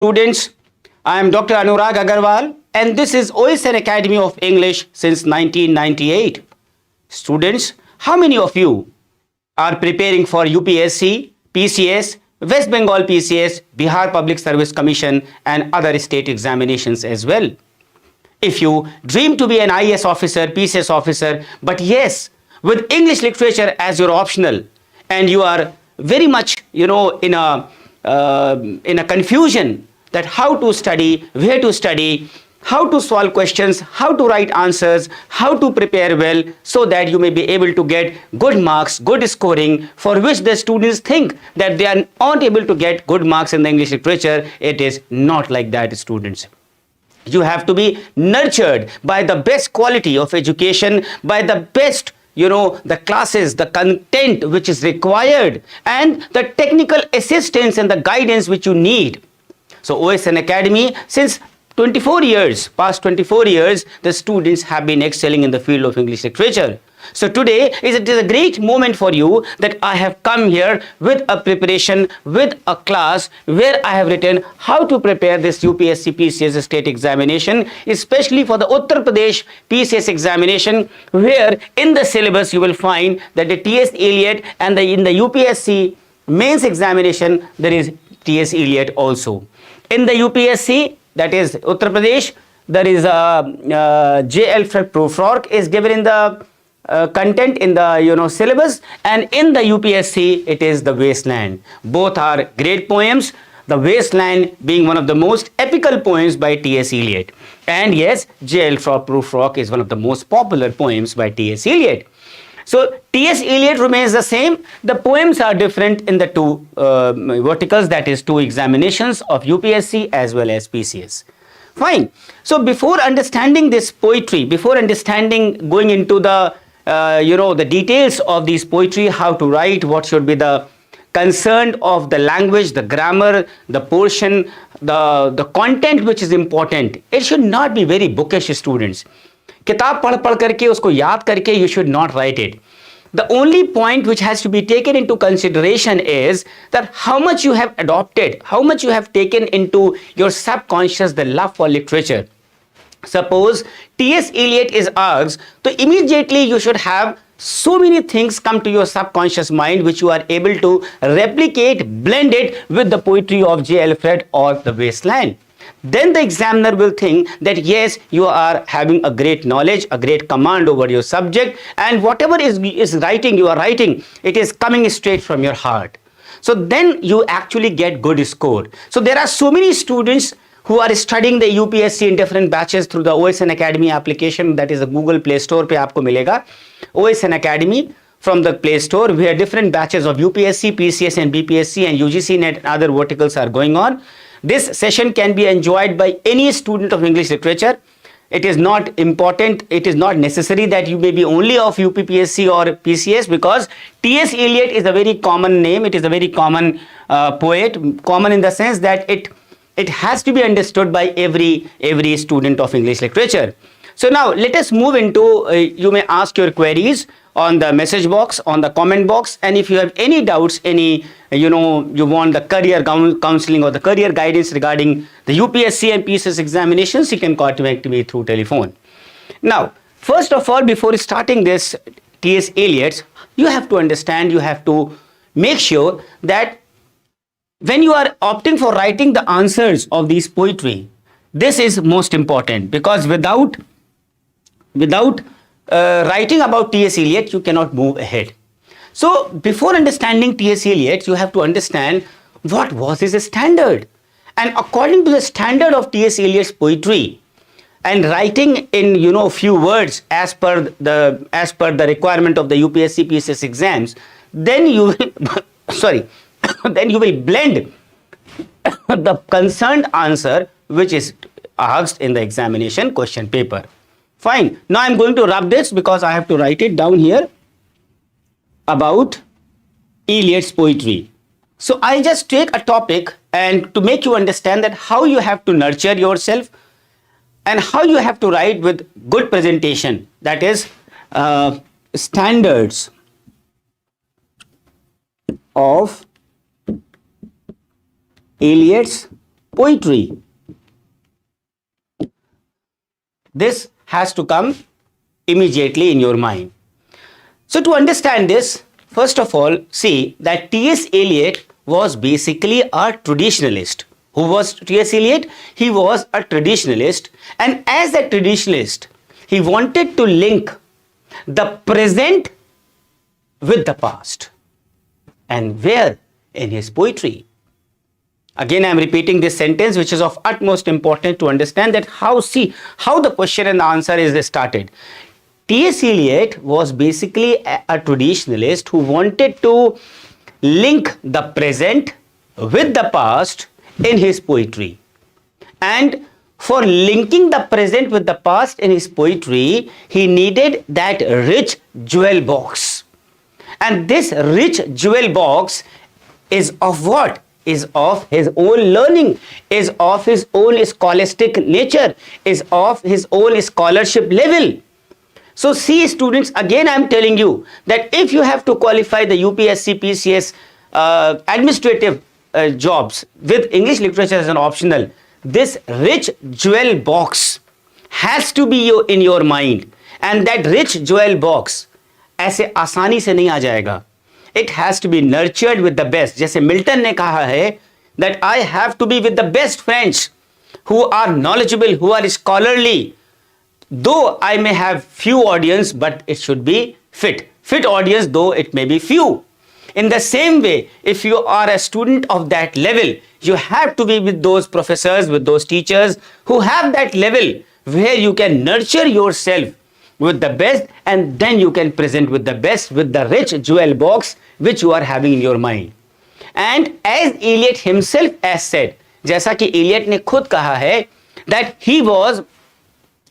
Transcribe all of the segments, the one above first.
Students, I am Dr. Anurag Agarwal and this is OSN Academy of English since 1998. Students, how many of you are preparing for UPSC, PCS, West Bengal PCS, Bihar Public Service Commission and other state examinations as well? If you dream to be an IAS officer, PCS officer, but yes, with English literature as your optional and you are very much, in a confusion that how to study, where to study, how to solve questions, how to write answers, how to prepare well so that you may be able to get good marks, good scoring, for which the students think that they are not able to get good marks in the English literature. It is not like that, students. You have to be nurtured by the best quality of education, by the best the classes, the content which is required and the technical assistance and the guidance which you need. So OSN Academy, since past 24 years, the students have been excelling in the field of English literature. So today it is a great moment for you that I have come here with a preparation, with a class where I have written how to prepare this UPSC PCS state examination, especially for the Uttar Pradesh PCS examination, where in the syllabus you will find that the T.S. Eliot and in the UPSC Mains examination there is T.S. Eliot also. In the UPSC, that is Uttar Pradesh, there is Alfred Prufrock is given in the content in the syllabus, and in the UPSC it is The Wasteland. Both are great poems, The Wasteland being one of the most epical poems by T.S. Eliot, and yes, Alfred Prufrock is one of the most popular poems by T.S. Eliot. So T.S. Eliot remains the same. The poems are different in the two verticals, that is two examinations of UPSC as well as PCS. Fine. So before understanding this poetry, before understanding going into the the details of these poetry, how to write, what should be the concern of the language, the grammar, the portion, the content which is important, it should not be very bookish, students. किताब पढ़ करके उसको याद करके you should not write it. The only point which has to be taken into consideration is that how much you have adopted, how much you have taken into your subconscious the love for literature. Suppose T.S. Eliot is asked, so immediately you should have so many things come to your subconscious mind which you are able to replicate, blend it with the poetry of J. Alfred or The Wasteland. Then the examiner will think that yes, you are having a great knowledge, a great command over your subject, and whatever you are writing, it is coming straight from your heart. So then you actually get good score. So there are so many students who are studying the UPSC in different batches through the OSN Academy application, that is the Google Play Store पे आपको मिलेगा. OSN Academy from the Play Store, where different batches of UPSC, PCS and BPSC and UGC NET and other verticals are going on. This session can be enjoyed by any student of English literature. It is not important, it is not necessary that you may be only of UPPSC or PCS, because T.S. Eliot is a very common name, it is a very common poet, common in the sense that it has to be understood by every student of English literature. So now let us move into, you may ask your queries on the message box, on the comment box, and if you have any doubts, any you want the career counseling or the career guidance regarding the UPSC and PCS examinations, you can contact me through telephone. Now, first of all, before starting this T.S. Eliot, you have to understand, you have to make sure that when you are opting for writing the answers of these poetry, this is most important, because without writing about T.S. Eliot, you cannot move ahead. So before understanding T.S. Eliot, you have to understand what was his standard. And according to the standard of T.S. Eliot's poetry, and writing in few words as per the requirement of the UPSC PCS exams, then you will then you will blend the concerned answer which is asked in the examination question paper. Fine. Now I'm going to rub this because I have to write it down here about Eliot's poetry. So I just take a topic and to make you understand that how you have to nurture yourself and how you have to write with good presentation, that is standards of Eliot's poetry. This has to come immediately in your mind. So to understand this, first of all, see that T.S. Eliot was basically a traditionalist. Who was T.S. Eliot? He was a traditionalist, and as a traditionalist, he wanted to link the present with the past. And where? In his poetry. Again, I am repeating this sentence, which is of utmost importance to understand that how the question and the answer is started. T.S. Eliot was basically a traditionalist who wanted to link the present with the past in his poetry. And for linking the present with the past in his poetry, he needed that rich jewel box. And this rich jewel box is of what? Is of his own learning, is of his own scholastic nature, is of his own scholarship level. So see students, again I am telling you that if you have to qualify the UPSC, PCS administrative jobs with English literature as an optional, this rich jewel box has to be in your mind. And that rich jewel box ऐसे आसानी से नहीं आ जाएगा. It has to be nurtured with the best. जैसे Milton ने कहा है that I have to be with the best friends who are knowledgeable, who are scholarly. Though I may have few audience, but it should be fit. Fit audience, though it may be few. In the same way, if you are a student of that level, you have to be with those professors, with those teachers who have that level where you can nurture yourself with the best, and then you can present with the best, with the rich jewel box which you are having in your mind. And as Eliot himself has said, जैसा कि Eliot ने खुद कहा है that he was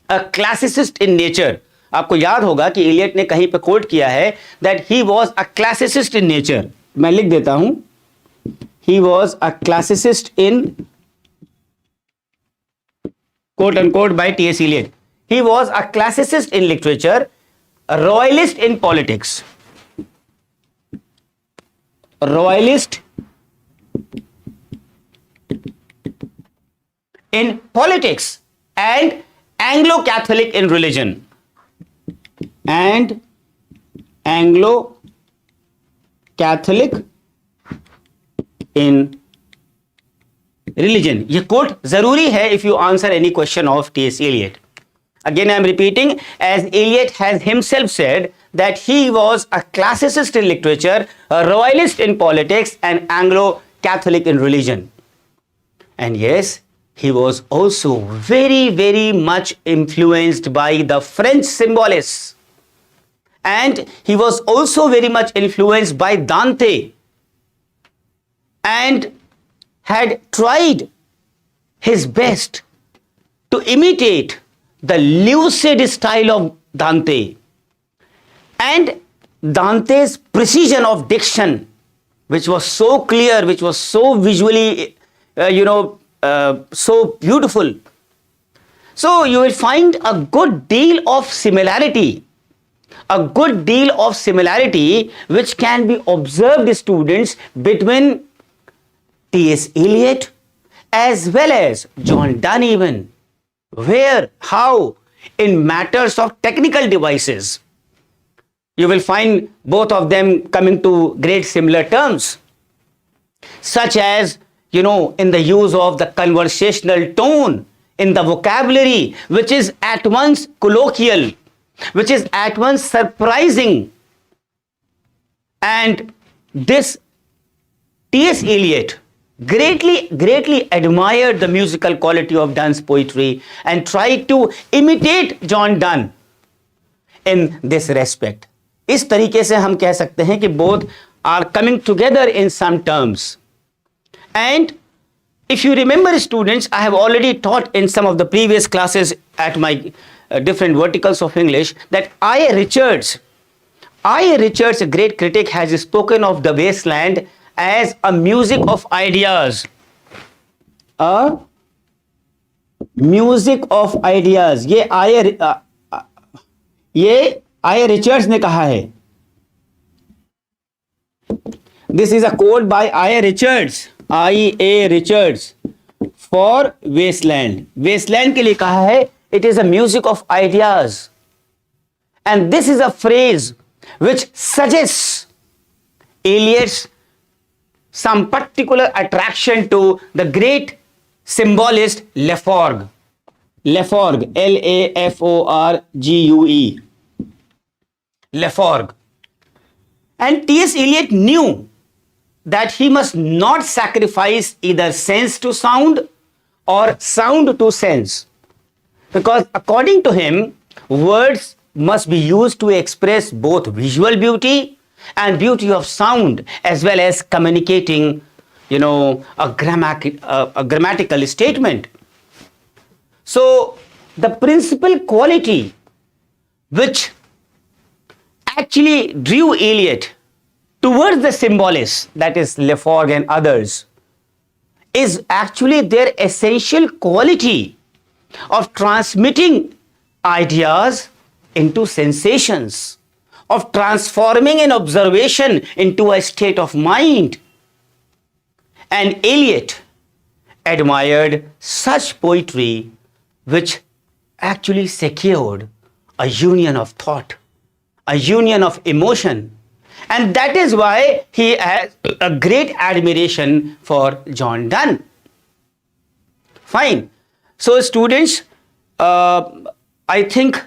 a classicist in nature. आपको याद होगा कि Eliot ने कहीं पे कोट किया है that he was a classicist in nature. मैं लिख देता हूं, he was a classicist in quote unquote by T.S. Eliot. He was a classicist in literature, a royalist in politics. Royalist in politics and Anglo-Catholic in religion. And Anglo-Catholic in religion. ये coat जरूरी है if you answer any question of T.S. Eliot. Again, I am repeating, as Eliot has himself said that he was a classicist in literature, a royalist in politics, and Anglo-Catholic in religion. And yes, he was also very, very much influenced by the French symbolists. And he was also very much influenced by Dante and had tried his best to imitate the lucid style of Dante and Dante's precision of diction, which was so clear, which was so visually, so beautiful. So you will find a good deal of similarity, which can be observed, students, between T.S. Eliot as well as John Donne even. Where, how, in matters of technical devices, you will find both of them coming to great similar terms, such as, in the use of the conversational tone, in the vocabulary, which is at once colloquial, which is at once surprising. And this T.S. Eliot greatly admired the musical quality of Donne's poetry and tried to imitate John Donne in this respect. इस तरीके से हम कह सकते हैं कि both are coming together in some terms. And if you remember, students, I have already taught in some of the previous classes at my different verticals of English that I.A. Richards, a great critic, has spoken of the wasteland as a music of ideas. A music of ideas. ये I.A. Richards ने कहा है. This is a quote by I.A. Richards. For Waste Land, Waste Land के लिए कहा है it is a music of ideas, and this is a phrase which suggest Eliot's some particular attraction to the great symbolist Laforgue. Laforgue, Laforgue, Laforgue. And T.S. Eliot knew that he must not sacrifice either sense to sound or sound to sense, because according to him, words must be used to express both visual beauty and beauty of sound, as well as communicating, a grammatical statement. So the principal quality which actually drew Eliot towards the symbolists, that is Laforgue and others, is actually their essential quality of transmitting ideas into sensations, of transforming an observation into a state of mind. And Eliot admired such poetry which actually secured a union of thought, a union of emotion, and that is why he has a great admiration for John Donne. Fine. So students, I think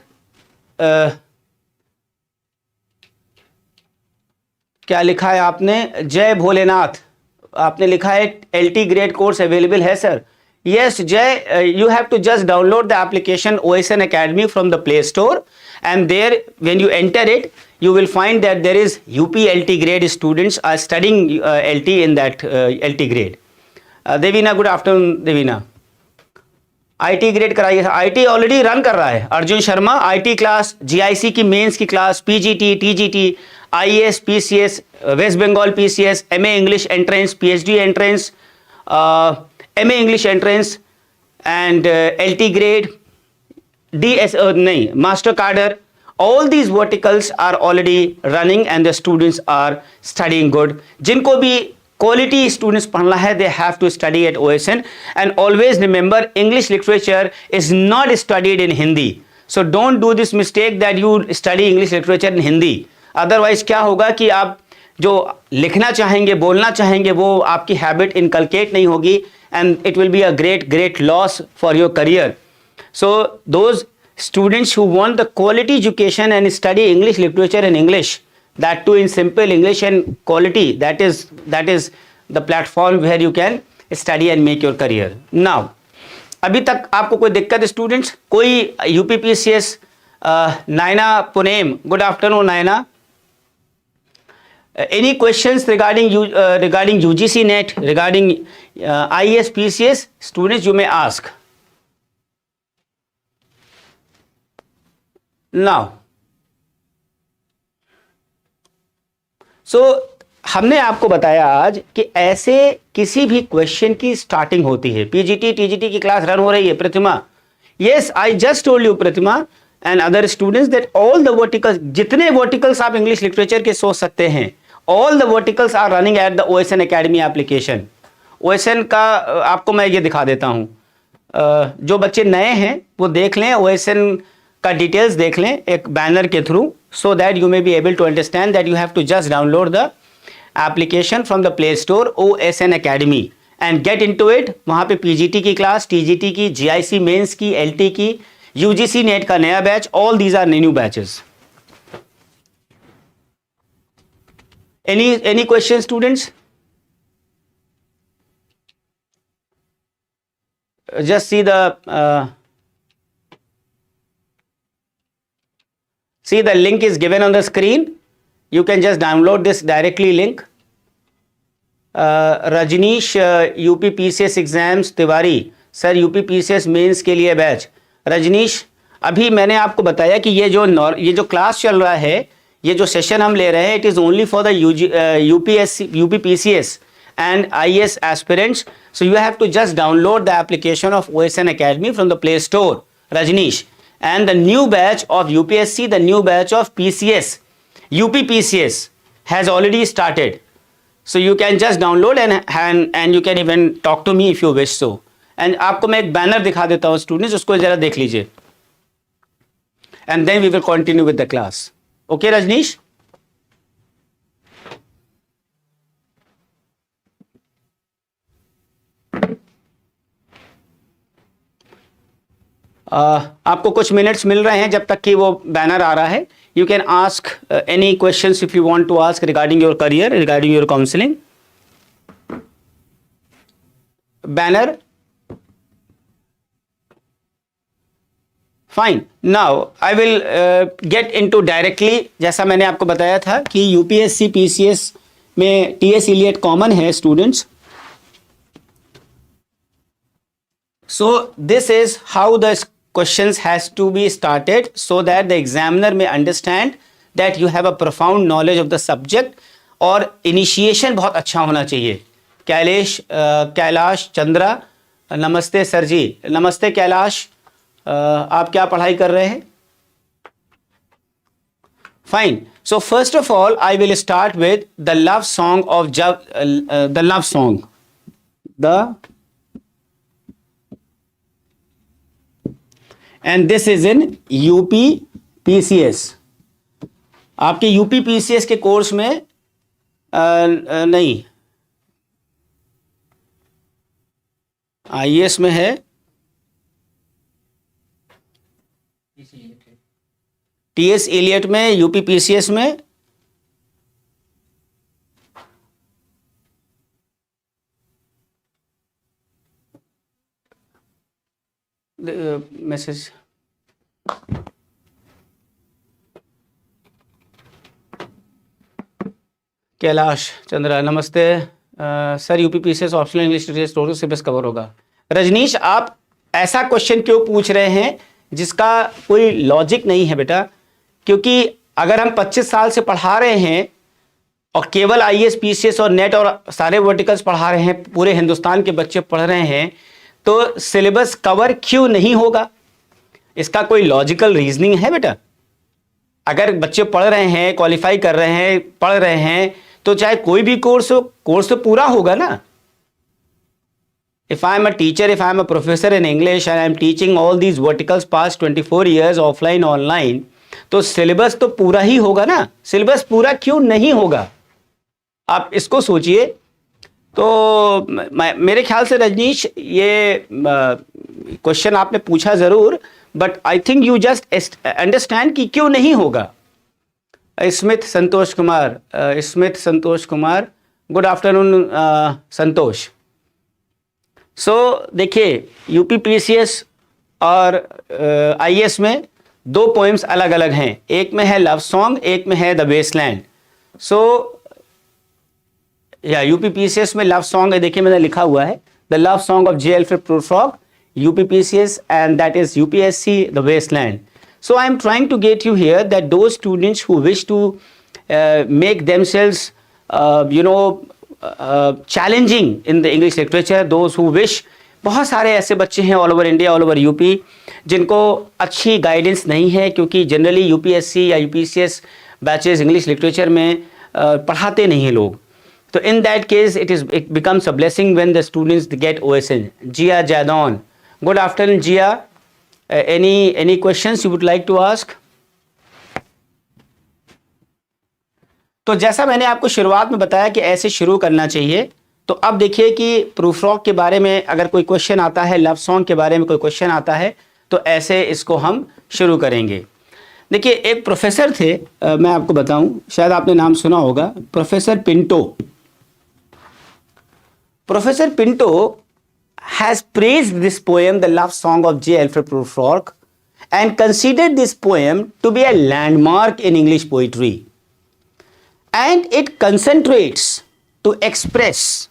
क्या लिखा है आपने? जय भोलेनाथ, आपने लिखा है LT grade course available है sir. Yes, Jay, you have to just download the application OSN Academy from the Play Store, and there when you enter it, you will find that there is UP LT grade students are studying LT in that LT grade. Devina, good afternoon Devina. IT grade कराइए. IT already run कर रहा है. Arjun Sharma IT class, GIC की mains की class, PGT, TGT, IAS, PCS, West Bengal PCS, MA English entrance, PhD entrance, MA English entrance and LT grade, DS नहीं, master cadre, all these verticals are already running and the students are studying good. जिनको भी quality students पढ़ना है, they have to study at OSN, and always remember English literature is not studied in Hindi. So don't do this mistake that you study English literature in Hindi. Otherwise क्या होगा कि आप जो लिखना चाहेंगे, बोलना चाहेंगे, वो आपकी हैबिट इनकलकेट नहीं होगी, and it will be a great loss for your career. So those students who want the quality education and study English literature in English, that too in simple English and quality, that is the platform where you can study and make your career. Now अभी तक आपको कोई दिक्कत students? कोई UPPSC नायना Punem, good afternoon नायना. Any questions regarding UGC NET, regarding IAS, PCS? Students, you may ask. Now, so हमने आपको बताया आज कि ऐसे किसी भी क्वेश्चन की स्टार्टिंग होती है. PGT, TGT की क्लास रन हो रही है. प्रतिमा, yes, I just told you Pratima and other students that all the verticals, जितने verticals आप इंग्लिश लिटरेचर के सोच सकते हैं, all the verticals are running at the OSN Academy application. OSN का आपको मैं ये दिखा देता हूँ. जो बच्चे नए हैं वो देख लें, OSN का डिटेल्स देख लें एक बैनर के through, so that you may be able to understand that you have to just download the application from the Play Store OSN Academy and get into it. वहाँ पे PGT की class, TGT की, GIC mains की, LT की, UGC NET का नया batch, all these are new batches. Any questions students? Just see the link is given on the screen. You can just download this directly link. Rajnish UPPSC exams Tiwari sir UPPSC mains के लिए batch. Rajneesh, अभी मैंने आपको बताया कि ये जो class चल रहा है, ये जो सेशन हम ले रहे हैं, it is only for the UPPCS and IAS aspirants. So you have to just download the application of OSN Academy from the Play Store, Rajneesh. And the new batch of UPSC, the new batch of PCS, UPPCS has already started. So you can just download and you can even talk to me if you wish so. And आपको मैं एक banner दिखा देता हूं students, उसको जरा देख लीजिए and then we will continue with the class. Okay Rajnish? आपको कुछ मिनट्स मिल रहे हैं जब तक कि वो बैनर आ रहा है. You can ask any questions if you want to ask regarding your career, regarding your counselling. Banner fine. Now I will get into directly. जैसा मैंने आपको बताया था कि यूपीएससी पीसीएस में टीएस इलियट कॉमन है students. So this is how the questions has to be started so that the examiner may understand that you have a profound knowledge of the subject. और initiation बहुत अच्छा होना चाहिए. कैलाश चंद्रा, नमस्ते sir जी. नमस्ते कैलाश, आप क्या पढ़ाई कर रहे हैं? Fine. So first of all I will start with the love song of the love song. And this is in UPPSC. आपके UPPSC के कोर्स में नहीं, IAS में है, TS एलियट में, UPPSC में मैसेज. कैलाश चंद्रा नमस्ते sir, UPPCS optional English literature syllabus cover होगा. रजनीश, आप ऐसा क्वेश्चन क्यों पूछ रहे हैं जिसका कोई लॉजिक नहीं है बेटा? क्योंकि अगर हम 25 साल से पढ़ा रहे हैं और केवल आईएएस पीसीएस और नेट और सारे वर्टिकल्स पढ़ा रहे हैं, पूरे हिंदुस्तान के बच्चे पढ़ रहे हैं, तो सिलेबस कवर क्यों नहीं होगा? इसका कोई लॉजिकल रीजनिंग है बेटा? अगर बच्चे पढ़ रहे हैं, क्वालिफाई कर रहे हैं, पढ़ रहे हैं, तो चाहे कोई भी कोर्स हो, कोर्स तो पूरा होगा ना. If I am a teacher, if I am a professor in English and I am teaching all these verticals past 24 years offline online, तो सिलेबस तो पूरा ही होगा ना. सिलेबस पूरा क्यों नहीं होगा? आप इसको सोचिए. तो मेरे ख्याल से रजनीश, ये क्वेश्चन आपने पूछा जरूर, but I think you just understand कि क्यों नहीं होगा. Smith Santosh Kumar, good afternoon संतोष. सो देखिए, यूपीपीसीएस और आईएएस में दो पोएम्स अलग अलग हैं. एक में है लव सॉन्ग, एक में है द वेस्टलैंड. सो या यूपीपीसीएस में लव सॉन्ग है, देखिए मैंने लिखा हुआ है the love song of J Alfred Prufrock, UPPSC, and that is UPSC the wasteland. So I am trying to get you here that those students who wish to make themselves challenging in the English literature, those who wish, बहुत सारे ऐसे बच्चे हैं all over India, all over UP, जिनको अच्छी guidance नहीं है, क्योंकि जनरली यूपीएससी या यूपीसीएस बैचेस इंग्लिश लिटरेचर में पढ़ाते नहीं हैं लोग. तो in that case it becomes a blessing when the students get OSN. Jia Jadon, good afternoon Jia. Any questions you would like to ask? तो जैसा मैंने आपको शुरुआत में बताया कि ऐसे शुरू करना चाहिए, तो अब देखिए कि प्रूफ्रॉक के बारे में अगर कोई क्वेश्चन आता है, लव सॉन्ग के बारे में कोई क्वेश्चन आता है, तो ऐसे इसको हम शुरू करेंगे. देखिए, एक प्रोफेसर थे, मैं आपको बताऊं, शायद आपने नाम सुना होगा, professor Pinto. Professor Pinto has praised this poem, the love song of J. Alfred Prufrock, and considered this poem to be a landmark in English poetry. And it concentrates to express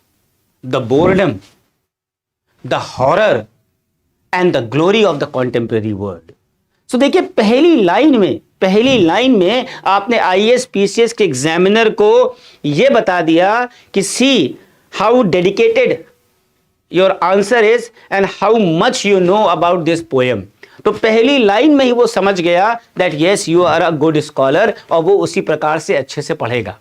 the boredom, the horror, and the glory of the contemporary world. So देखिए, पहली line में आपने IAS PCS के examiner को यह बता दिया कि see how dedicated your answer is and how much you know about this poem. तो पहली लाइन में ही वो समझ गया that yes you are a good scholar, और वो उसी प्रकार से अच्छे से पढ़ेगा.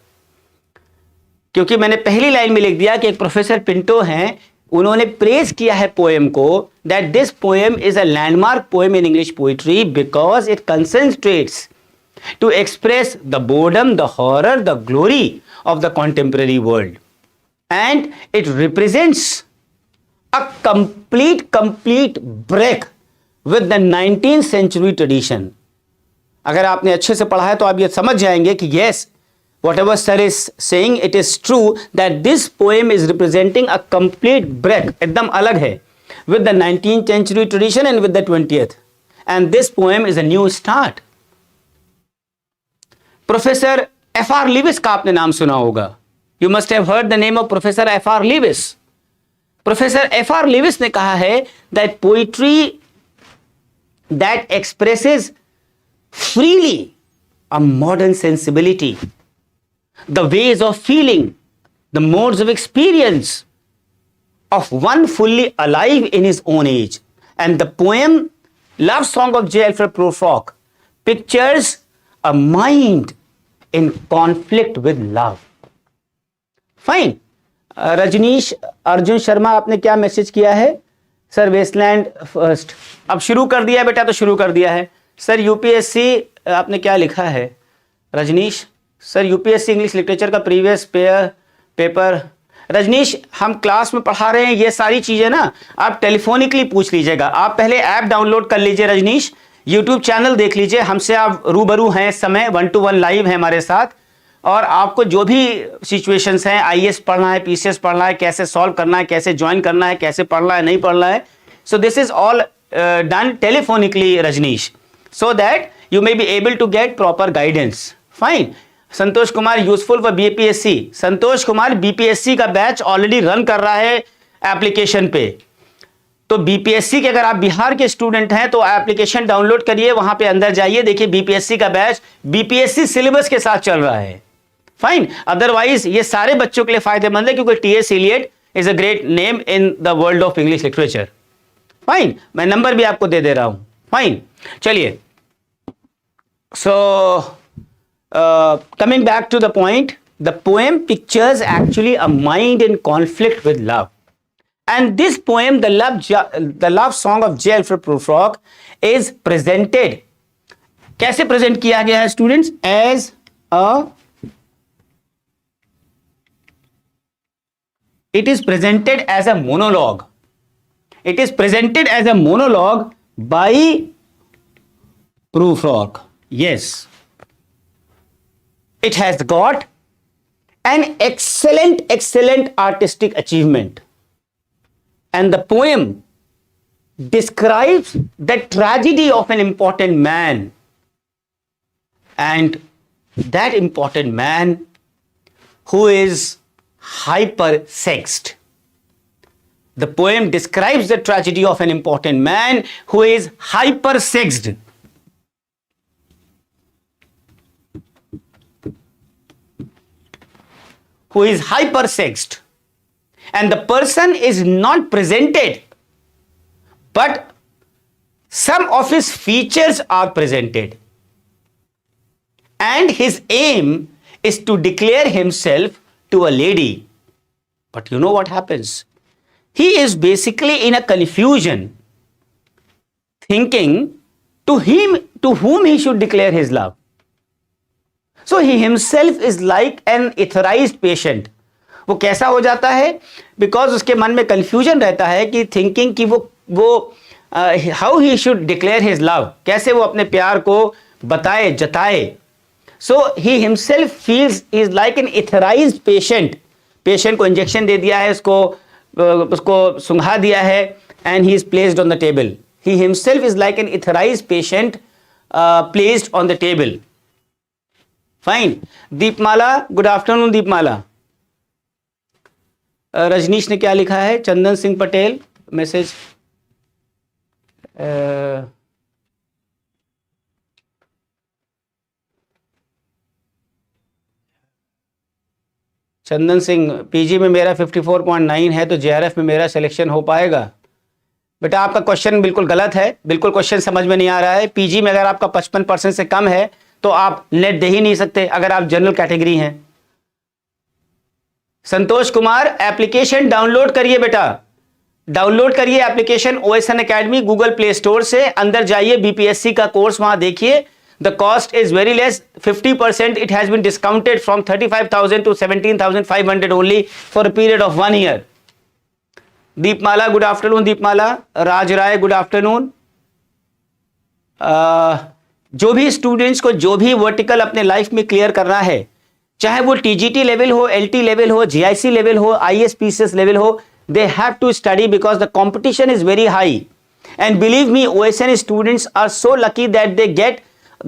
क्योंकि मैंने पहली लाइन में लिख दिया कि एक प्रोफेसर पिंटो हैं, उन्होंने प्रेज किया है पोएम को, that this poem is a landmark poem in English poetry because it concentrates to express the boredom, the horror, the glory of the contemporary world, and it represents a complete break with the 19th century tradition. अगर आपने अच्छे से पढ़ा है तो आप ये समझ जाएंगे कि yes, whatever sir is saying, it is true that this poem is representing a complete break, एकदम अलग है, with the 19th century tradition and with the 20th. And this poem is a new start. Professor F.R. Lewis का आपने नाम सुना होगा. You must have heard the name of Professor F.R. Lewis. Professor F.R. Lewis ने कहा है that poetry that expresses freely a modern sensibility, the ways of feeling, the modes of experience of one fully alive in his own age. And the poem Love Song of J. Alfred Prufrock pictures a mind in conflict with love. Fine. Rajneesh Arjun Sharma, आपने क्या message किया है? Sir Waste Land first. अब शुरू कर दिया बेटा, तो शुरू कर दिया है. सर यूपीएससी, आपने क्या लिखा है Rajnish? Sir UPSC English literature का प्रीवियस पेपर. रजनीश, हम क्लास में पढ़ा रहे हैं, ये सारी चीज़ें ना आप टेलीफोनिकली पूछ लीजिएगा. आप पहले ऐप डाउनलोड कर लीजिए रजनीश, यूट्यूब चैनल देख लीजिए, हमसे आप रूबरू हैं इस समय, 1-to-1 लाइव है हमारे साथ. और आपको जो भी सिचुएशंस हैं, आईएएस पढ़ना है, पीसीएस पढ़ना है, कैसे सॉल्व करना है, कैसे ज्वाइन करना है, कैसे पढ़ना है, नहीं पढ़ना है, so this is all done telephonically Rajnish, so that you may be able to get proper guidance. Fine. Santosh Kumar, useful for BPSC. Santosh Kumar, BPSC का बैच ऑलरेडी रन कर रहा है एप्लीकेशन पे. तो बीपीएससी के अगर आप बिहार के स्टूडेंट हैं तो एप्लीकेशन डाउनलोड करिए, वहां पे अंदर जाइए, देखिए बीपीएससी का बैच बीपीएससी सिलेबस के साथ चल रहा है. फाइन. अदरवाइज ये सारे बच्चों के लिए फायदेमंद है, क्योंकि T S Eliot is a great name in the world of English literature. Fine. मैं नंबर भी आपको दे दे रहा हूं. फाइन. चलिए, so coming back to the point, the poem pictures actually a mind in conflict with love. And this poem, the love song of J. Alfred Prufrock, is presented. कैसे present किया गया है students? It is presented as a monologue. It is presented as a monologue by Prufrock. Yes. It has got an excellent artistic achievement. And the poem describes the tragedy of an important man, and that important man who is hypersexed. The poem describes the tragedy of an important man who is hypersexed. Who is hypersexed. And the person is not presented, but some of his features are presented. And his aim is to declare himself to a lady. But you know what happens? He is basically in a confusion, thinking to whom he should declare his love. So he himself is like an authorized patient. वो कैसा हो जाता है? Because उसके मन में confusion रहता है कि थिंकिंग कि वो how he should declare his love, कैसे वो अपने प्यार को बताए, जताए. So he himself feels is like an etherised patient. Patient को इंजेक्शन दे दिया है, उसको सुंघा दिया है, and he is placed on the table. He himself is like an etherised patient placed on the table. Fine. Deepmala, good afternoon Deepmala. Rajneesh ने क्या लिखा है? चंदन सिंह पटेल मैसेज. चंदन सिंह, पीजी में मेरा 54.9 है, तो जेआरएफ में मेरा सिलेक्शन हो पाएगा? बेटा आपका क्वेश्चन बिल्कुल गलत है, बिल्कुल क्वेश्चन समझ में नहीं आ रहा है. पीजी में अगर आपका 55% से कम है तो आप नेट दे ही नहीं सकते अगर आप जनरल कैटेगरी हैं. संतोष कुमार, एप्लीकेशन डाउनलोड करिए बेटा, डाउनलोड करिए application OSN Academy Google play store से, अंदर जाइए, BPSC का कोर्स वहां देखिए. The cost is very less, 50% it has been discounted from 35,000 to 17,500 only for a period of 1 year. Deepmala, good afternoon. Deepmala, Raj Rai, good afternoon. जो भी students को जो भी वर्टिकल अपने लाइफ में क्लियर करना है, चाहे वो TGT लेवल हो, LT लेवल हो, GIC लेवल हो, IS PCS लेवल हो, they have to study because the competition is very high. And believe me, OSN students are so lucky that they get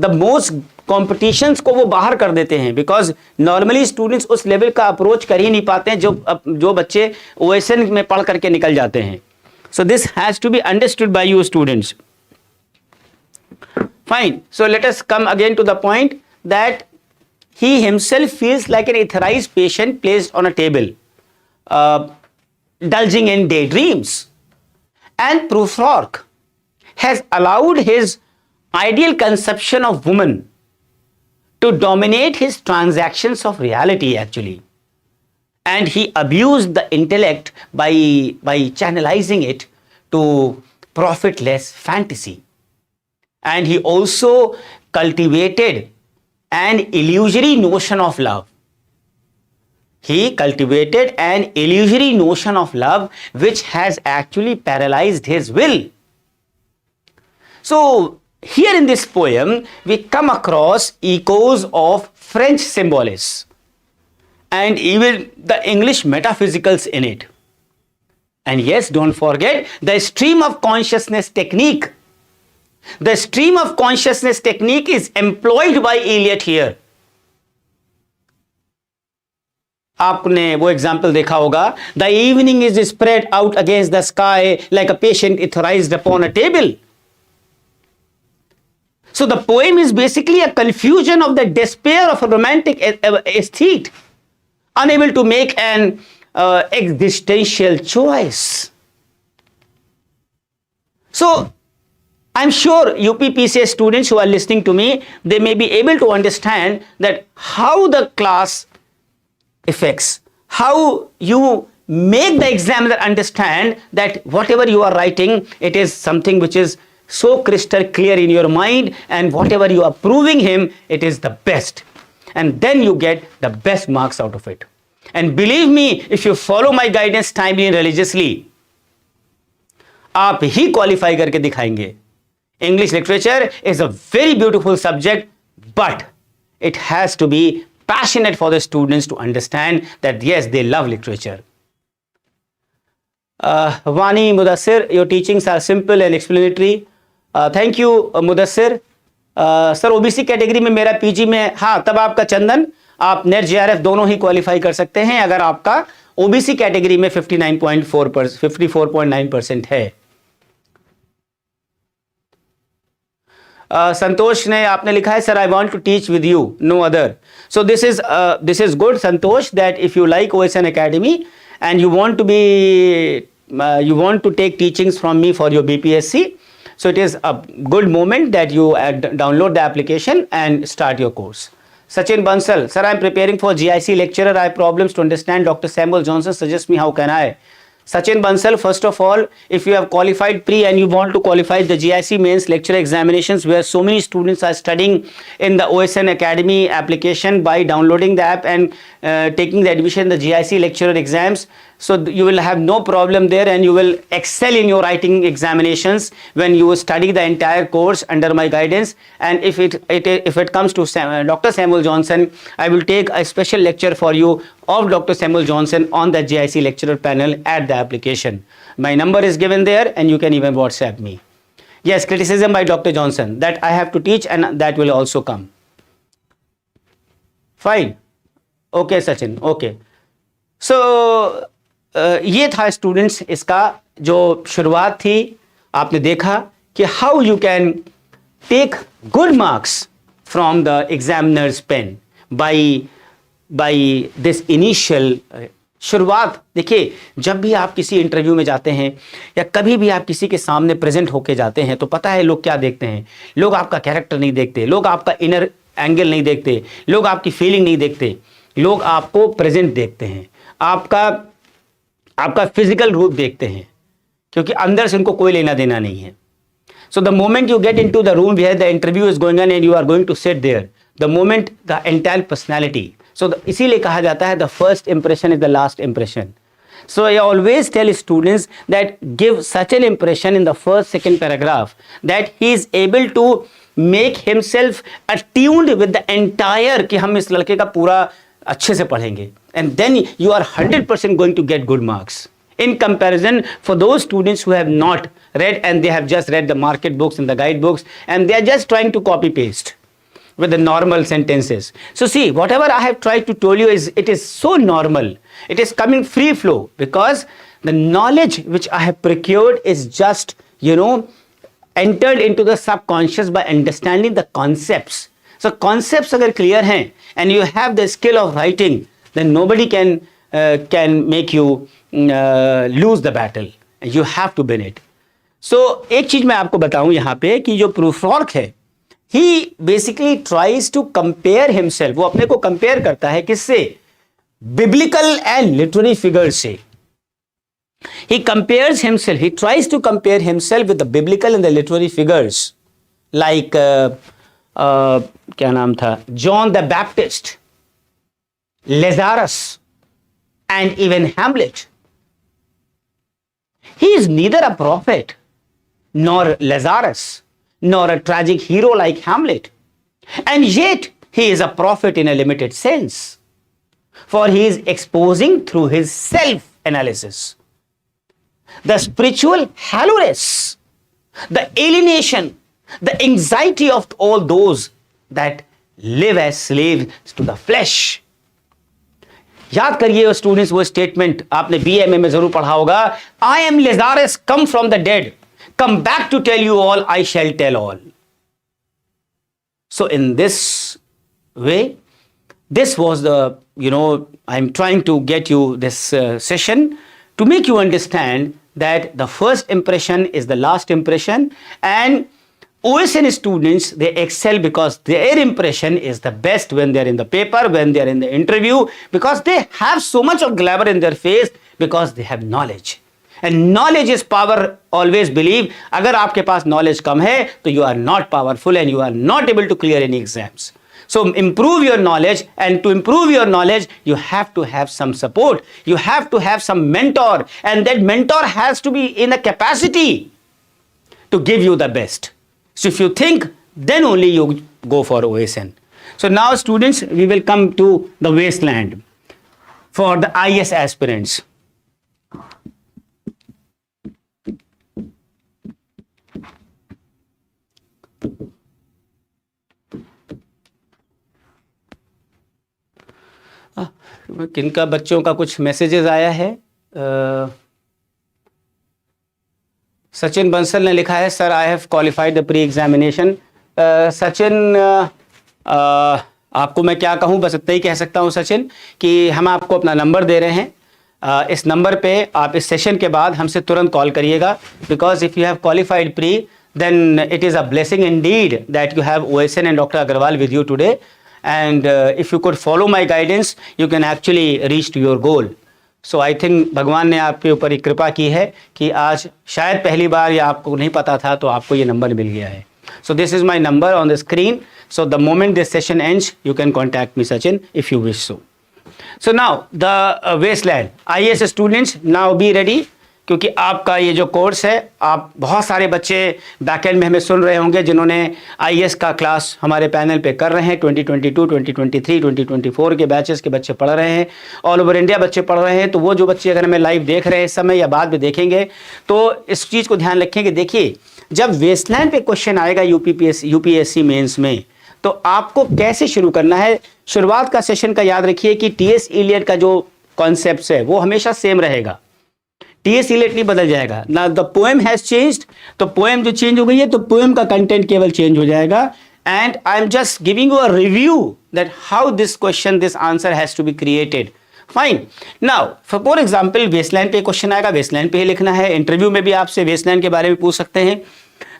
the most competitions को वो बाहर कर देते हैं, because normally students उस level का approach कर ही नहीं पाते हैं जो बच्चे OSN में पढ़ करके निकल जाते हैं. So this has to be understood by you students. Fine. So let us come again to the point that he himself feels like an etherized patient placed on a table, indulging in daydreams. And Prufrock has allowed his ideal conception of woman to dominate his transactions of reality actually. And he abused the intellect by channelizing it to profitless fantasy. And he also cultivated an illusory notion of love. He cultivated an illusory notion of love which has actually paralyzed his will. So here in this poem we come across echoes of French symbolists and even the English metaphysicals in it. And yes, don't forget the stream of consciousness technique. The stream of consciousness technique is employed by Eliot here. आपने वो example देखा होगा, the evening is spread out against the sky like a patient etherized upon a table. So the poem is basically a confusion of the despair of a romantic aesthete, unable to make an existential choice. So I'm sure UPPSC students who are listening to me, they may be able to understand that how the class affects, how you make the examiner understand that whatever you are writing, it is something which is so crystal clear in your mind, and whatever you are proving him, it is the best. And then you get the best marks out of it. And believe me, if you follow my guidance timely and religiously, आप ही qualify करके दिखाएंगे. English literature is a very beautiful subject, but it has to be passionate for the students to understand that yes, they love literature. Vani, Mudassir, your teachings are simple and explanatory. Thank you, Mudassir. Sir, OBC category में मेरा PG में, हाँ, तब आपका चंदन, आप net JRF दोनों ही qualify कर सकते हैं अगर आपका OBC कैटेगरी में 54.9% है. संतोष ने आपने लिखा है, sir I want to teach with you, no other. So this is good Santosh, that if you like OSN Academy and you want to take teachings from me for your BPSC, so it is a good moment that you download the application and start your course. Sachin Bansal, sir, I am preparing for GIC lecturer. I have problems to understand. Dr. Samuel Johnson, suggest me, how can I? Sachin Bansal, first of all, if you have qualified pre and you want to qualify the GIC Mains lecture examinations, where so many students are studying in the OSN Academy application by downloading the app and taking the admission in the GIC lecturer exams, so you will have no problem there and you will excel in your writing examinations when you study the entire course under my guidance. And if it comes to Dr. Samuel Johnson, I will take a special lecture for you of Dr. Samuel Johnson on the GIC lecturer panel at the application. My number is given there and you can even WhatsApp me. Yes, criticism by Dr. Johnson that I have to teach, and that will also come. Fine. Okay, Sachin. Okay. So ये था students, इसका जो शुरुआत थी. आपने देखा कि how you can take good marks from the examiners pen by this initial शुरुआत. देखिए, जब भी आप किसी इंटरव्यू में जाते हैं या कभी भी आप किसी के सामने प्रेजेंट होके जाते हैं, तो पता है लोग क्या देखते हैं. लोग आपका कैरेक्टर नहीं देखते, लोग आपका इनर एंगल नहीं देखते, लोग आपकी फीलिंग नहीं देखते, लोग आपको प्रेजेंट देखते हैं, आपका फिजिकल रूप देखते हैं. क्योंकि अंदर से उनको कोई लेना देना नहीं है. So the moment you get into the room where the interview is going on and you are going to sit there, the moment the entire personality. So इसीलिए कहा जाता है the first impression is the last impression. So I always tell students that give such an impression in the first, second paragraph that he is able to make himself attuned with the entire कि हम इस लड़के का पूरा अच्छे से पढ़ेंगे, and then you are 100% going to get good marks. In comparison, for those students who have not read and they have just read the market books and the guidebooks and they are just trying to copy paste with the normal sentences. So see, whatever I have tried to tell you it is so normal. It is coming free flow because the knowledge which I have procured is just, entered into the subconscious by understanding the concepts. So concepts agar clear hain and you have the skill of writing, then nobody can make you lose the battle. You have to win it. So एक चीज मैं आपको बताऊं यहाँ पे कि जो Prufrock है, he basically tries to compare himself. वो अपने को compare करता है किससे? Biblical and literary figures से. He compares himself. He tries to compare himself with the biblical and the literary figures, like क्या नाम था? John the Baptist, Lazarus, and even Hamlet. He is neither a prophet, nor Lazarus, nor a tragic hero like Hamlet. And yet, he is a prophet in a limited sense. For he is exposing through his self-analysis the spiritual hollowness, the alienation, the anxiety of all those that live as slaves to the flesh. याद करिए students वो statement आपने BMA में जरूर पढ़ा होगा. I am Lazarus come from the dead, come back to tell you all, I shall tell all. So in this way, this was the, I'm trying to get you this session to make you understand that the first impression is the last impression, and OSN students, they excel because their impression is the best when they are in the paper, when they are in the interview, because they have so much of glamour in their face because they have knowledge. And knowledge is power. Always believe, अगर आपके पास knowledge कम है तो you are not powerful and you are not able to clear any exams. So improve your knowledge, and to improve your knowledge, you have to have some support. You have to have some mentor, and that mentor has to be in a capacity to give you the best. So if you think, then only you go for OSN. So now students, we will come to the wasteland for the IS aspirants. किनका बच्चों का कुछ messages आया है. सचिन बंसल ने लिखा है, sir I have qualified the pre examination. Sachin, आपको मैं क्या कहूँ, बस इतना ही कह सकता हूँ सचिन कि हम आपको अपना नंबर दे रहे हैं. इस नंबर पे आप इस सेशन के बाद हमसे तुरंत कॉल करिएगा, because if you have qualified pre then it is a blessing indeed that you have OSN and Dr. Agarwal with you today, and if you could follow my guidance you can actually reach to your goal. So I think भगवान ने आपके ऊपर एक कृपा की है कि आज शायद पहली बार या आपको नहीं पता था तो आपको ये नंबर मिल गया है. So this is my number on the screen. So the moment this session ends you can contact me, Sachin, if you wish so. So now the wasteland. IAS students, now be ready, क्योंकि आपका ये जो course है, आप बहुत सारे बच्चे backend में हमें सुन रहे होंगे जिन्होंने आईएएस का क्लास हमारे पैनल पे कर रहे हैं. 2022, 2023, 2024 के बैचेस के बच्चे पढ़ रहे हैं, ऑल ओवर इंडिया बच्चे पढ़ रहे हैं. तो वो जो बच्चे अगर हमें लाइव देख रहे हैं इस समय या बाद में देखेंगे तो इस चीज़ को ध्यान रखें कि देखिए, जब वेस्टलैंड पे क्वेश्चन आएगा यूपीएससी मेन्स में, तो आपको कैसे शुरू करना है. शुरुआत का सेशन का याद रखिए कि टीएस इलियट का जो कॉन्सेप्ट है वो हमेशा सेम रहेगा. टीएस इलियट नहीं बदल जाएगा ना. द पोएम हैज चेंज्ड, तो पोएम जो चेंज हो गई है तो पोएम का कंटेंट केवल चेंज हो जाएगा. And I am just giving you a review that how this question, this answer has to be created. Fine. Now for example Waste Land पे क्वेश्चन आएगा, वेस्टलैंड पे ही लिखना है. इंटरव्यू में भी आपसे वेस्टलैंड के बारे में पूछ सकते हैं.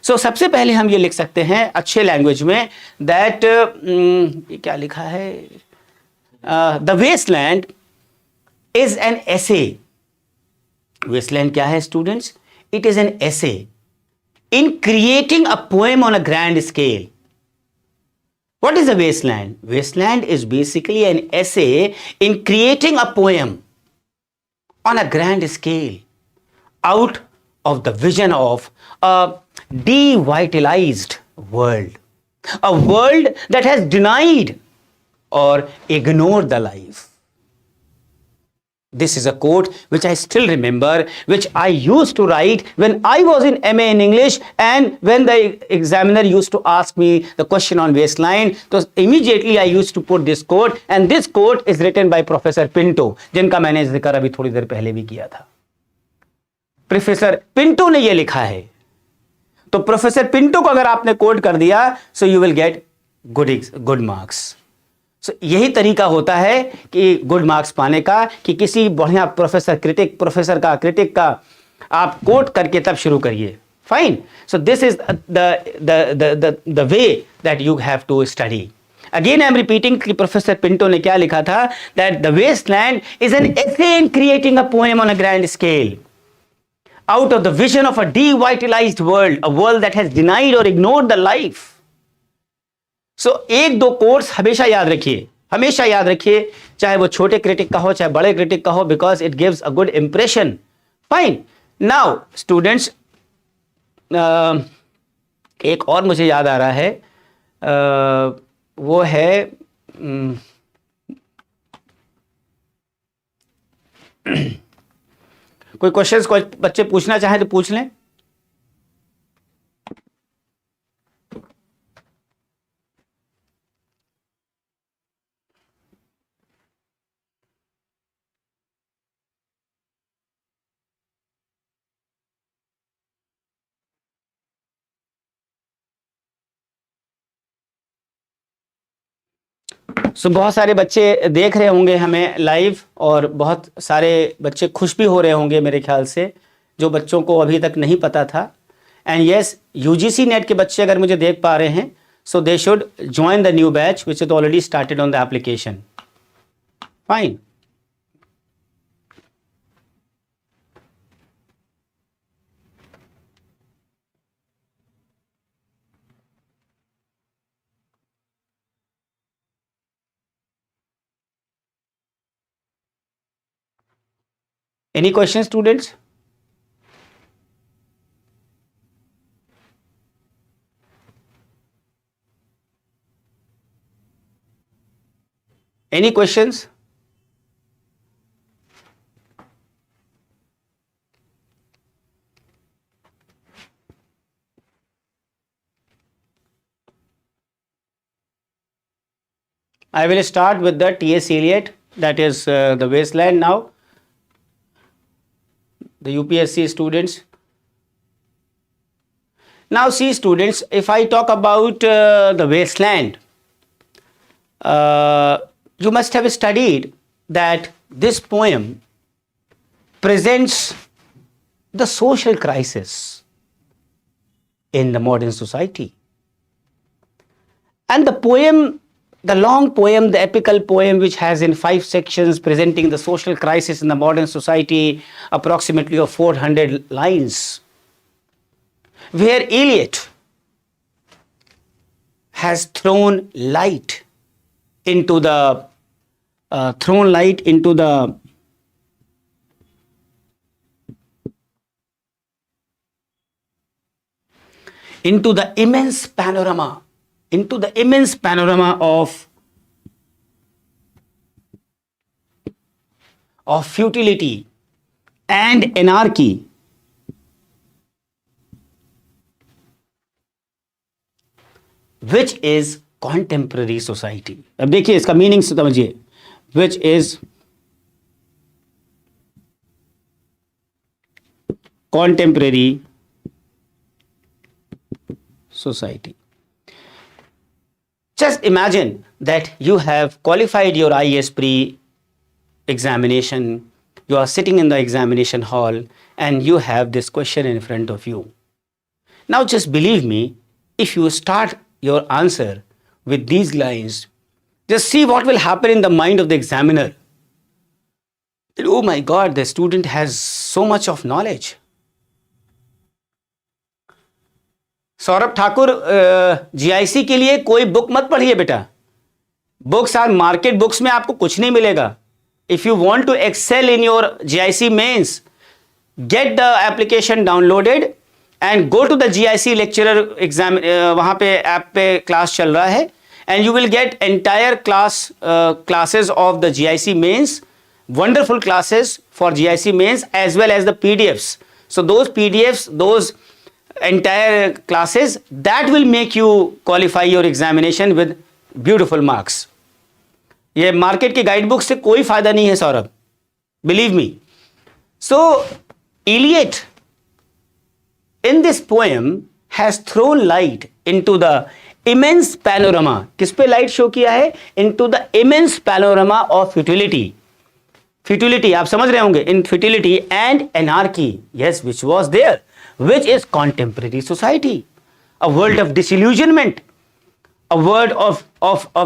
सो सबसे पहले हम ये लिख सकते हैं अच्छे लैंग्वेज में दैट क्या लिखा है, the Waste Land is an essay. Waste Land क्या है students? it is an essay in creating a poem on a grand scale. What is a wasteland? Wasteland is basically an essay in creating a poem on a grand scale out of the vision of a devitalized world, a world that has denied or ignored the life. This is a quote which I still remember, which I used to write when I was in MA in English, and when the examiner used to ask me the question on waistline, so immediately I used to put this quote, and this quote is written by Professor Pinto, जिनका मैंने जिक्र अभी थोड़ी देर पहले भी किया था. Professor Pinto ने ये लिखा है, तो प्रोफेसर पिंटो को अगर आपने कोट कर दिया, so you will get good marks. So, यही तरीका होता है कि गुड मार्क्स पाने का, कि किसी बढ़िया प्रोफेसर का क्रिटिक का आप कोट करके तब शुरू करिए. Fine. So this is the way that you have to study. Again I am repeating कि प्रोफेसर पिंटो ने क्या लिखा था, that the Waste Land is an essay in creating a poem on a grand scale out of the vision of a devitalized world, a world that has denied or ignored the life. So, एक दो course हमेशा याद रखिए, चाहे वो छोटे critic का हो, चाहे बड़े क्रिटिक का हो, because it gives a good impression. Fine. Now, students, एक और मुझे याद आ रहा है, वो है कोई क्वेश्चंस कोई बच्चे पूछना चाहें तो पूछ लें. सो बहुत सारे बच्चे देख रहे होंगे हमें लाइव, और बहुत सारे बच्चे खुश भी हो रहे होंगे मेरे ख्याल से, जो बच्चों को अभी तक नहीं पता था. एंड यस, यूजीसी नेट के बच्चे अगर मुझे देख पा रहे हैं, so they should join the new batch which is already started on the application. Fine. Any questions, students? Any questions? I will start with the T.S. Eliot, that is the wasteland now. The UPSC students. Now see students, if I talk about the wasteland, you must have studied that this poem presents the social crisis in the modern society. And the poem, the long poem, the epical poem, which has in 5 sections presenting the social crisis in the modern society, approximately of 400 lines, where Eliot has thrown light into the immense panorama of futility and anarchy, which is contemporary society. अब देखिए इसका meaning समझिए, which is contemporary society. Just imagine that you have qualified your IAS pre-examination, you are sitting in the examination hall and you have this question in front of you. Now just believe me, if you start your answer with these lines, just see what will happen in the mind of the examiner. Oh my God, the student has so much of knowledge. Saurabh Thakur, GIC के लिए कोई book मत पढ़िए बेटा. Books are market books में आपको कुछ नहीं मिलेगा. If you want to excel in your G I C mains, get the application downloaded and go to the G I C lecturer exam. वहां पे ऐप पे क्लास चल रहा है and you will get entire classes of the GIC mains, wonderful classes for GIC mains as well as the PDFs. So those PDFs, those entire classes, that will make you qualify your examination with beautiful marks. ये market की guide book से कोई फायदा नहीं है Saurabh, believe me. So Eliot in this poem has thrown light into the immense panorama. किस पे light show किया है? into the immense panorama of futility. Futility आप समझ रहे होंगे, in futility and anarchy, yes, which was there, which is contemporary society, a world of disillusionment, a world of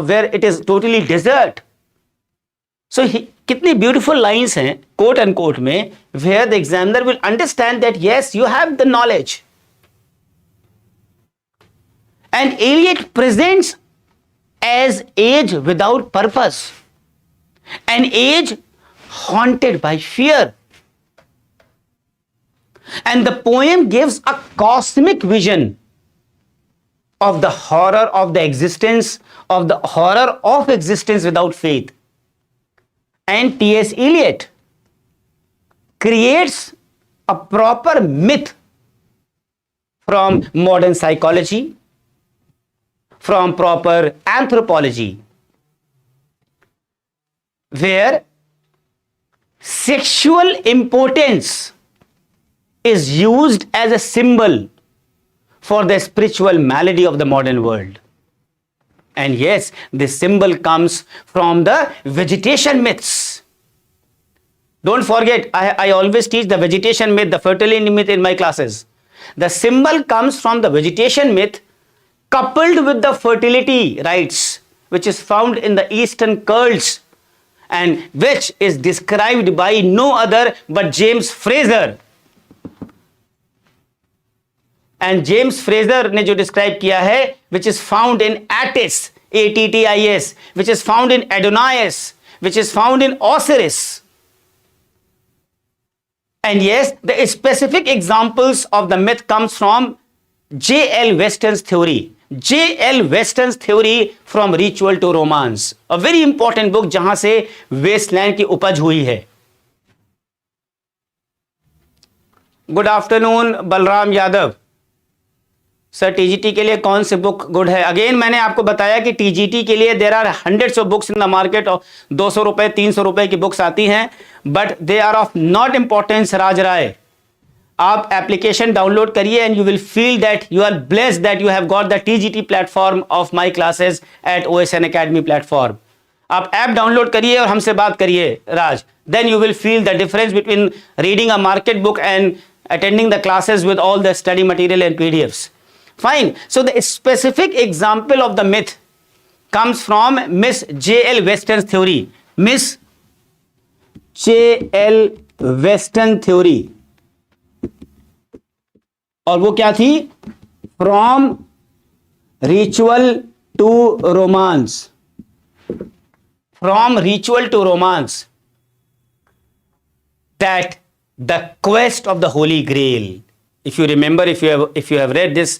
where it is totally desert. So कितनी beautiful lines हैं quote unquote में, where the examiner will understand that yes, you have the knowledge. And Eliot presents as age without purpose, an age haunted by fear. And the poem gives a cosmic vision of the horror of the existence, of the horror of existence without faith. And T.S. Eliot creates a proper myth from modern psychology, from proper anthropology, where sexual impotence is used as a symbol for the spiritual malady of the modern world. And yes, this symbol comes from the vegetation myths. Don't forget, I always teach the vegetation myth, the fertility myth in my classes. The symbol comes from the vegetation myth coupled with the fertility rites, which is found in the Eastern cults and which is described by no other but James Fraser. And James Fraser ने जो describe किया है, which is found in Attis, Attis, which is found in Adonais, which is found in Osiris. And yes, the specific examples of the myth comes from J.L. Weston's theory. J.L. Weston's theory from ritual to romance. A very important book जहां से Westland की उपज हुई है. Good afternoon Balram Yadav. Sir TGT के लिए कौन सी बुक गुड है? अगेन मैंने आपको बताया कि टीजीटी के लिए there are hundreds of books in the market. 200 रुपए 300 रुपए की बुक्स आती हैं, but they are of not importance. Raj Rai, आप एप्लीकेशन डाउनलोड करिए and you will feel that you are blessed that you have got the TGT platform of my classes at OSN academy platform. आप app download करिए और हमसे बात करिए Raj. Then you will feel the difference between reading a market book and attending the classes with all the study material and PDFs. Fine. So the specific example of the myth comes from Miss J.L. Weston's theory. Miss J.L. Weston theory. और वो क्या थी? From ritual to romance. From ritual to romance. That the quest of the Holy Grail. If you remember, if you have read this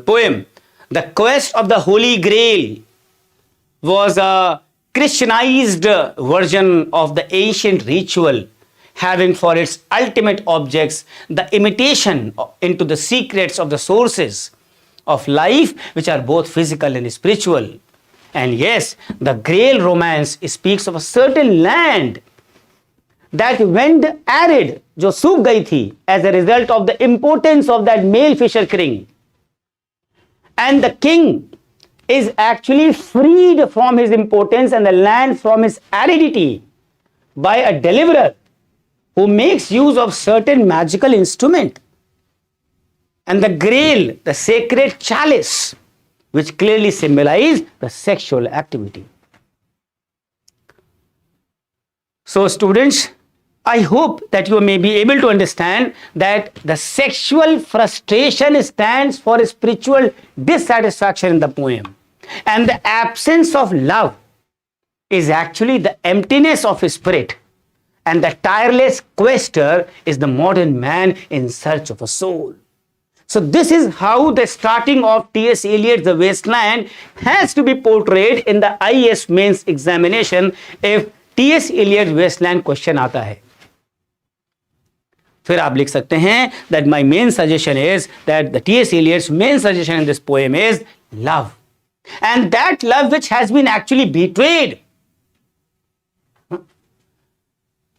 poem, the quest of the Holy Grail was a Christianized version of the ancient ritual, having for its ultimate objects the imitation into the secrets of the sources of life, which are both physical and spiritual. And yes, the Grail romance speaks of a certain land that went arid, जो सूख गई थी as a result of the impotence of that male fisher king. And the king is actually freed from his impotence and the land from his aridity by a deliverer who makes use of certain magical instrument. And the grail, the sacred chalice, which clearly symbolize the sexual activity. So students, I hope that you may be able to understand that the sexual frustration stands for spiritual dissatisfaction in the poem, and the absence of love is actually the emptiness of spirit, and the tireless quester is the modern man in search of a soul. So this is how the starting of T.S. Eliot's The Wasteland has to be portrayed in the IAS Mains examination if T.S. Eliot's Wasteland question आता है. फिर आप लिख सकते हैं that my main suggestion is that the T.S. Eliot's main suggestion in this poem is love, and that love which has been actually betrayed,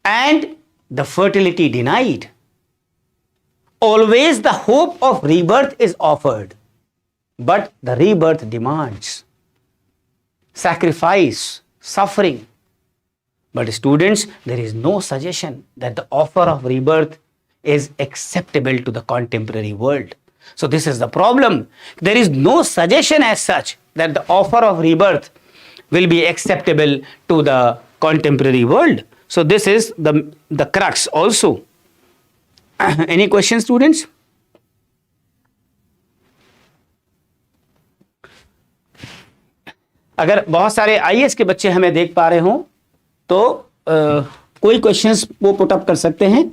and the fertility denied. Always the hope of rebirth is offered, but the rebirth demands sacrifice, suffering. But students, there is no suggestion that the offer of rebirth is acceptable to the contemporary world. So this is the problem. There is no suggestion as such that the offer of rebirth will be acceptable to the contemporary world. So this is the crux also. Any questions, students? अगर बहुत सारे IAS के बच्चे हमें देख पा रहे हों तो कोई क्वेश्चंस वो पुट अप कर सकते हैं,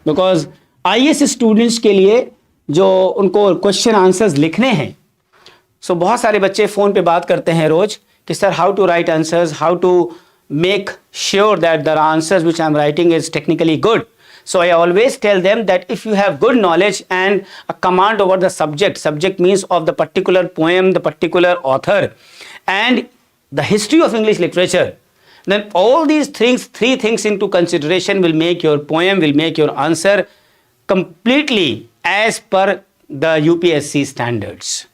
बिकॉज आईएएस स्टूडेंट्स के लिए जो उनको क्वेश्चन आंसर्स लिखने हैं, सो बहुत सारे बच्चे फ़ोन पे बात करते हैं रोज कि sir how to write answers, how to make sure that the answers which I am writing is technically good. So I always tell them that if you have good knowledge and a command over the subject means of the particular poem, the particular author, and the history of English literature, then all these things, three things into consideration will make your poem, will make your answer completely as per the UPSC standards.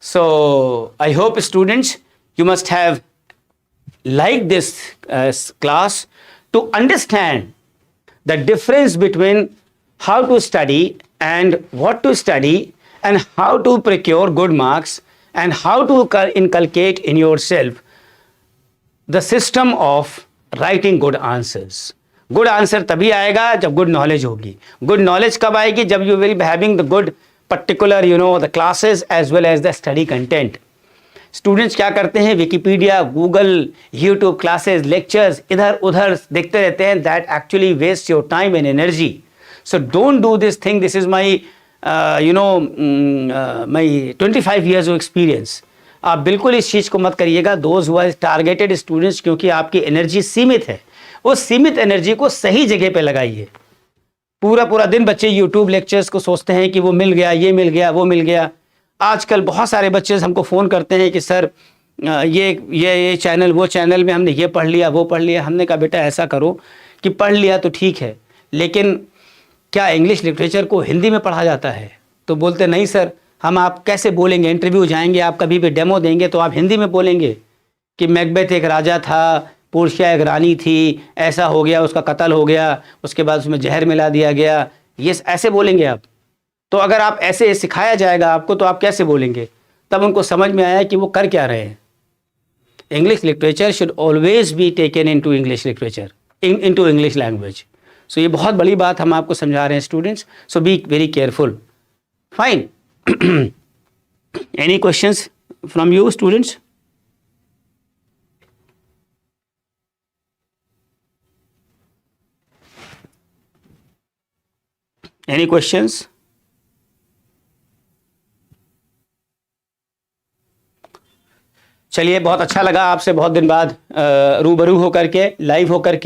So I hope students, you must have like this class to understand the difference between how to study and what to study, and how to procure good marks, and how to inculcate in yourself the system of writing good answers. Good answer तभी आएगा जब good knowledge होगी. Good knowledge कब आएगी? जब you will be having the good particular the classes as well as the study content. Students क्या करते हैं, Wikipedia, Google, YouTube classes, lectures इधर उधर देखते रहते हैं. That actually waste your time and energy. So don't do this thing. This is my my 25 years of experience. आप बिल्कुल इस चीज़ को मत करिएगा. Those who are targeted students, क्योंकि आपकी एनर्जी सीमित है, उस सीमित एनर्जी को सही जगह पे लगाइए. पूरा दिन बच्चे यूट्यूब लेक्चर्स को सोचते हैं कि वो मिल गया, ये मिल गया, वो मिल गया. आजकल बहुत सारे बच्चे हमको फ़ोन करते हैं कि सर ये चैनल, वो चैनल में हमने ये पढ़ लिया, वो पढ़ लिया. हमने कहा बेटा ऐसा करो कि पढ़ लिया तो ठीक है, लेकिन क्या इंग्लिश लिटरेचर को हिंदी में पढ़ा जाता है? तो बोलते नहीं सर, हम आप कैसे बोलेंगे, इंटरव्यू जाएंगे, आप कभी भी डेमो देंगे तो आप हिंदी में बोलेंगे कि मैकबेथ एक राजा था, पोर्शिया एक रानी थी, ऐसा हो गया, उसका कत्ल हो गया, उसके बाद उसमें जहर मिला दिया गया, ये ऐसे बोलेंगे आप? तो अगर आप ऐसे सिखाया जाएगा आपको तो आप कैसे बोलेंगे? तब उनको समझ में आया कि वो कर क्या रहे हैं. English literature should always be taken into English literature, into English language. सो ये बहुत बड़ी बात हम आपको समझा रहे हैं students. So be very careful. Fine. Any questions from you students? Any questions? चलिए, बहुत अच्छा लगा आपसे बहुत दिन बाद रूबरू होकर के, लाइव होकर के.